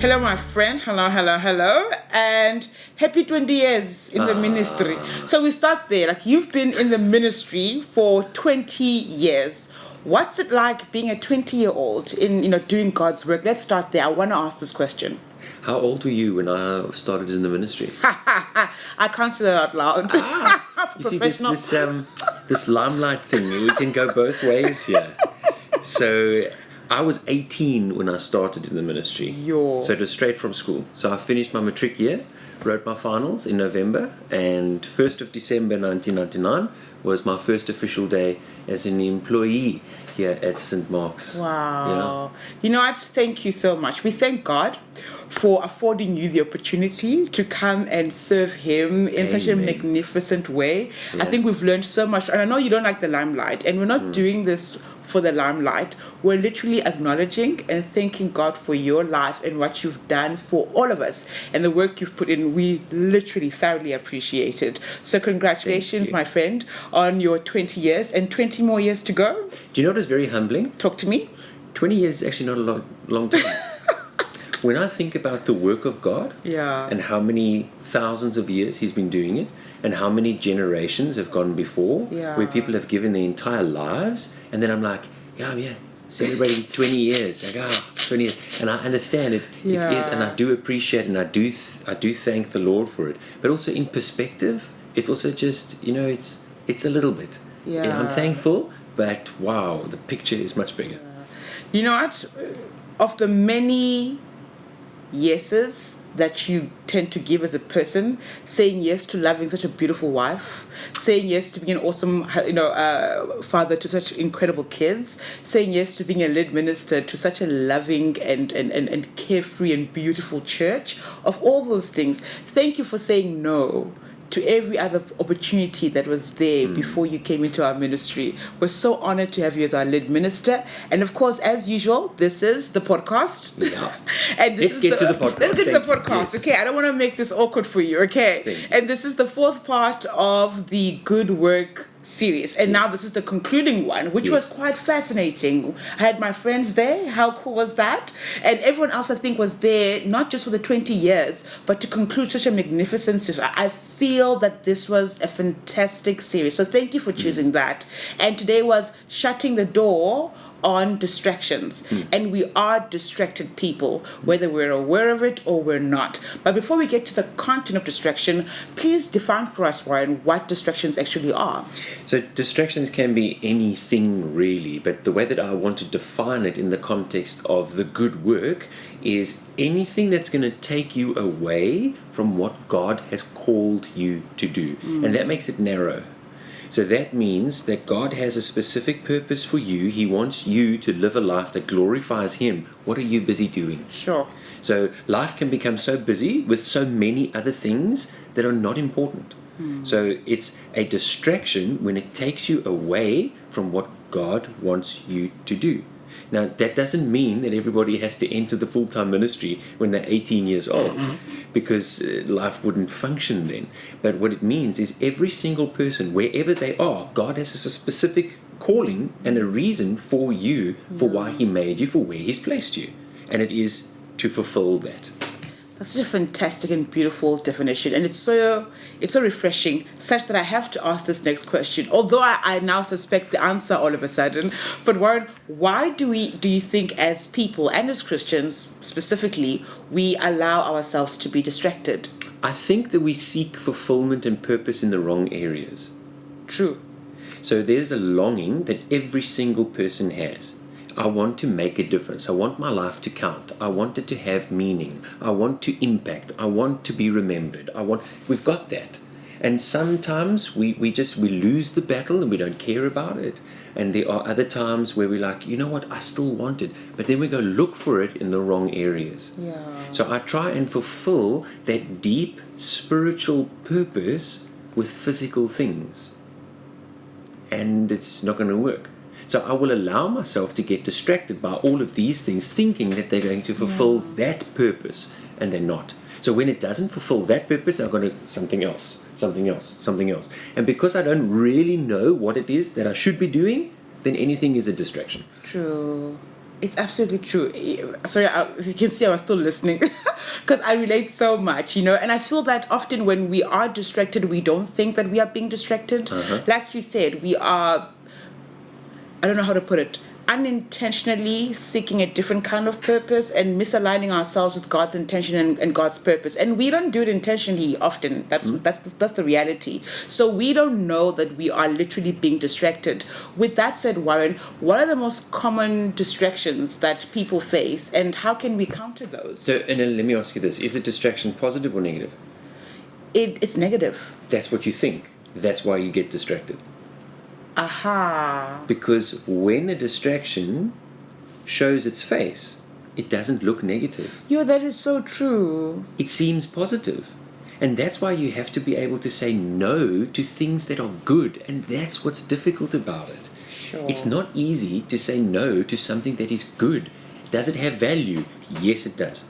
Hello, my friend. Hello, hello, hello. And happy 20 years in the ministry. So we start there. Like, you've been in the ministry for 20 years. What's it like being a 20-year-old in, doing God's work? Let's start there. I want to ask this question. How old were you when I started in the ministry? I can't say that out loud. You see, this limelight thing, we can go both ways here. So I was 18 when I started in the ministry. So it was straight from school. So I finished my matric year, wrote my finals in November, and 1st of December 1999 was my first official day as an employee here at St. Mark's. Wow. Yeah. You know what? Thank you so much. We thank God for affording you the opportunity to come and serve Him in such a magnificent way. Yeah. I think we've learned so much. And I know you don't like the limelight, and we're not doing this for the limelight. We're literally acknowledging and thanking God for your life and what you've done for all of us and the work you've put in. We literally thoroughly appreciate it. So congratulations, my friend, on your 20 years and 20 more years to go. Do you know what is very humbling? Talk to me. 20 years is actually not a long time. When I think about the work of God and how many thousands of years He's been doing it and how many generations have gone before where people have given their entire lives, and then I'm like, I'm here celebrating 20 years. Like, 20 years. And I understand it. It is, and I do appreciate it, and I do thank the Lord for it. But also in perspective, it's also just, it's a little bit. Yeah. I'm thankful, but wow, the picture is much bigger. You know what? Of the many yeses that you tend to give as a person, saying yes to loving such a beautiful wife, saying yes to being an awesome father to such incredible kids, saying yes to being a lead minister to such a loving and carefree and beautiful church, of all those things, thank you for saying no to every other opportunity that was there before you came into our ministry. We're so honored to have you as our lead minister. And of course, as usual, this is the podcast. Yeah. And let's get to the podcast. Let's get to the podcast. Yes. Okay, I don't want to make this awkward for you, okay? And this is the fourth part of the Good Work series, and now this is the concluding one, which was quite fascinating. I had my friends there. How cool was that? And everyone else, I think, was there not just for the 20 years, but to conclude such a magnificent series. I feel that this was a fantastic series, so thank you for choosing that. And today was shutting the door on distractions, and we are distracted people, whether we're aware of it or we're not. But before we get to the content of distraction, please define for us, Warren, what distractions actually are. So distractions can be anything really, but the way that I want to define it in the context of the good work is anything that's going to take you away from what God has called you to do, and that makes it narrow. So that means that God has a specific purpose for you. He wants you to live a life that glorifies Him. What are you busy doing? Sure. So life can become so busy with so many other things that are not important. So it's a distraction when it takes you away from what God wants you to do. Now, that doesn't mean that everybody has to enter the full-time ministry when they're 18 years old, because life wouldn't function then. But what it means is every single person, wherever they are, God has a specific calling and a reason for you, for why He made you, for where He's placed you. And it is to fulfill that. That's such a fantastic and beautiful definition, and it's so refreshing, such that I have to ask this next question, although I now suspect the answer all of a sudden. But Warren, why do you think as people and as Christians specifically, we allow ourselves to be distracted? I think that we seek fulfillment and purpose in the wrong areas. True. So there's a longing that every single person has. I want to make a difference. I want my life to count. I want it to have meaning. I want to impact. I want to be remembered. We've got that. And sometimes we lose the battle and we don't care about it. And there are other times where we're like, you know what, I still want it. But then we go look for it in the wrong areas. Yeah. So I try and fulfill that deep spiritual purpose with physical things. And it's not going to work. So I will allow myself to get distracted by all of these things, thinking that they're going to fulfill that purpose, and they're not. So when it doesn't fulfill that purpose, I'm going to something else. And because I don't really know what it is that I should be doing, then anything is a distraction. True. It's absolutely true. Sorry, as you can see, I was still listening because I relate so much, and I feel that often when we are distracted, we don't think that we are being distracted. Like you said, we are, I don't know how to put it, unintentionally seeking a different kind of purpose and misaligning ourselves with God's intention and God's purpose. And we don't do it intentionally often. That's the reality. So we don't know that we are literally being distracted. With that said, Warren, what are the most common distractions that people face, and how can we counter those? So, and then let me ask you this: is a distraction positive or negative? It's negative. That's what you think. That's why you get distracted. Aha. Because when a distraction shows its face, it doesn't look negative. That is so true. It seems positive. And that's why you have to be able to say no to things that are good. And that's what's difficult about it. Sure. It's not easy to say no to something that is good. Does it have value? Yes, it does.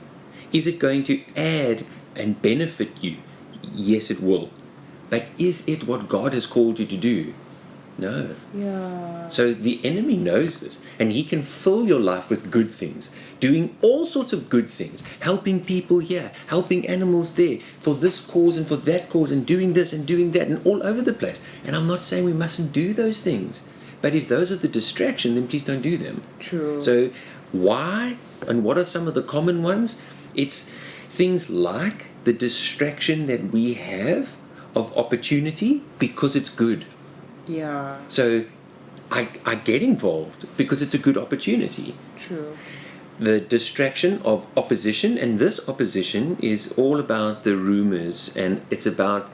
Is it going to add and benefit you? Yes, it will. But is it what God has called you to do? No. Yeah. So the enemy knows this, and he can fill your life with good things, doing all sorts of good things, helping people here, helping animals there, for this cause and for that cause, and doing this and doing that, and all over the place. And I'm not saying we mustn't do those things, but if those are the distraction, then please don't do them. True. So why, and what are some of the common ones? It's things like the distraction that we have of opportunity because it's good. Yeah. So I get involved because it's a good opportunity. True. The distraction of opposition, and this opposition is all about the rumors, and it's about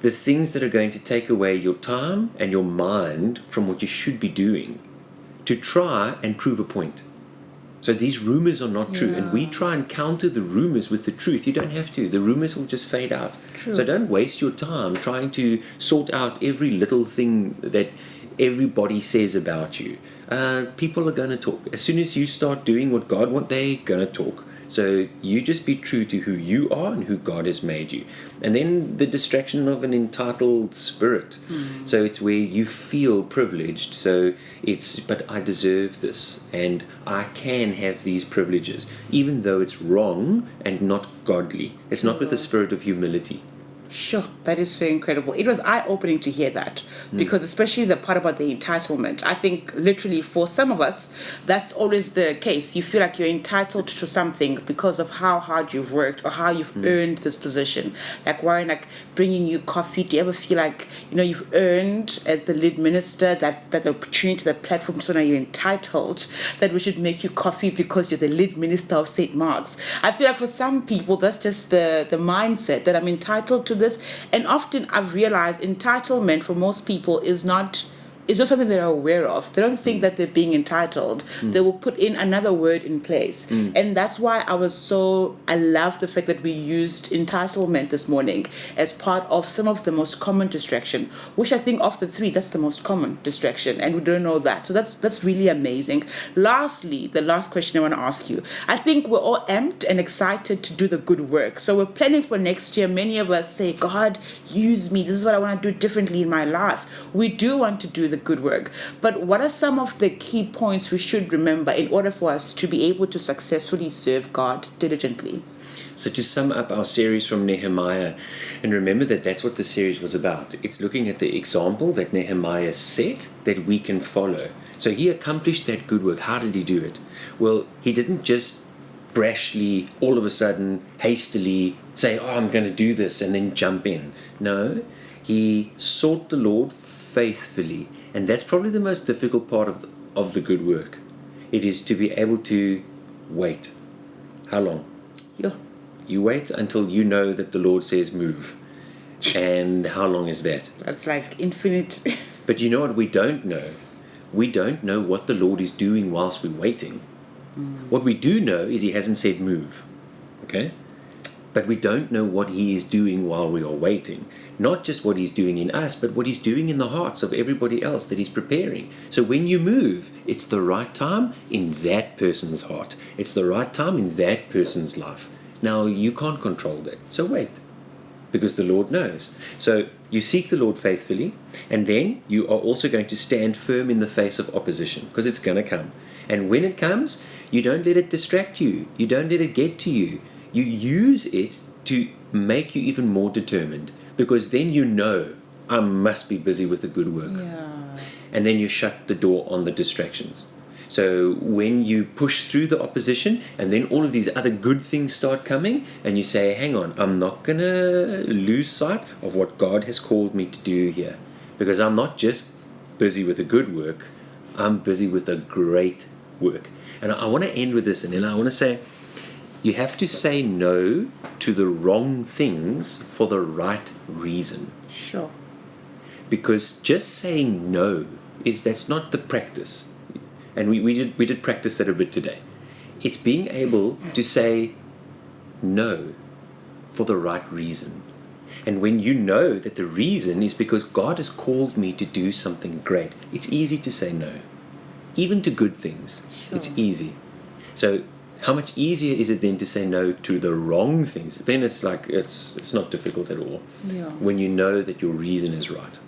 the things that are going to take away your time and your mind from what you should be doing to try and prove a point. So these rumors are not true, and we try and counter the rumors with the truth. You don't have to. The rumors will just fade out. True. So don't waste your time trying to sort out every little thing that everybody says about you. People are going to talk. As soon as you start doing what God wants, they're going to talk. So you just be true to who you are and who God has made you. And then the distraction of an entitled spirit. So it's where you feel privileged. So it's, but I deserve this and I can have these privileges, even though it's wrong and not godly. It's not with the spirit of humility. Sure, that is so incredible. It was eye-opening to hear that, because especially the part about the entitlement. I think literally for some of us, that's always the case. You feel like you're entitled to something because of how hard you've worked or how you've earned this position. Like Warren, like bringing you coffee. Do you ever feel like, you've earned as the lead minister that opportunity, that platform, so now you're entitled that we should make you coffee because you're the lead minister of St. Mark's? I feel like for some people, that's just the mindset that I'm entitled to this. And often I've realized entitlement for most people is not something they're aware of. They don't think that they're being entitled. They will put in another word in place. And that's why I love the fact that we used entitlement this morning as part of some of the most common distraction, which I think of the three, that's the most common distraction, and we don't know that. So that's really amazing. Lastly, the last question I want to ask you. I think we're all amped and excited to do the good work. So we're planning for next year. Many of us say, God, use me. This is what I want to do differently in my life. We do want to do the good work. But what are some of the key points we should remember in order for us to be able to successfully serve God diligently? So to sum up our series from Nehemiah, and remember that that's what the series was about. It's looking at the example that Nehemiah set that we can follow. So he accomplished that good work. How did he do it? Well, he didn't just brashly, all of a sudden, hastily say, I'm going to do this, and then jump in. No, he sought the Lord faithfully. And that's probably the most difficult part of the good work. It is to be able to wait. How long? Yeah. You wait until you know that the Lord says move. And how long is that? That's like infinite. But you know what we don't know? We don't know what the Lord is doing whilst we're waiting. What we do know is he hasn't said move. Okay? But we don't know what he is doing while we are waiting. Not just what he's doing in us, but what he's doing in the hearts of everybody else that he's preparing. So when you move, it's the right time in that person's heart. It's the right time in that person's life. Now, you can't control that. So wait. because the Lord knows. So you seek the Lord faithfully, and then you are also going to stand firm in the face of opposition, because it's going to come. And when it comes, you don't let it distract you. You don't let it get to you. You use it to make you even more determined, because then you know, I must be busy with a good work. Yeah. And then you shut the door on the distractions. So when you push through the opposition, and then all of these other good things start coming, and you say, hang on, I'm not going to lose sight of what God has called me to do here, because I'm not just busy with a good work, I'm busy with a great work. And I want to end with this, and then I want to say, you have to say no to the wrong things for the right reason. Sure. Because just saying no that's not the practice. And we did practice that a bit today. It's being able to say no for the right reason. And when you know that the reason is because God has called me to do something great, it's easy to say no. Even to good things, Sure. It's easy. So how much easier is it then to say no to the wrong things? Then it's like, it's not difficult at all. Yeah. When you know that your reason is right.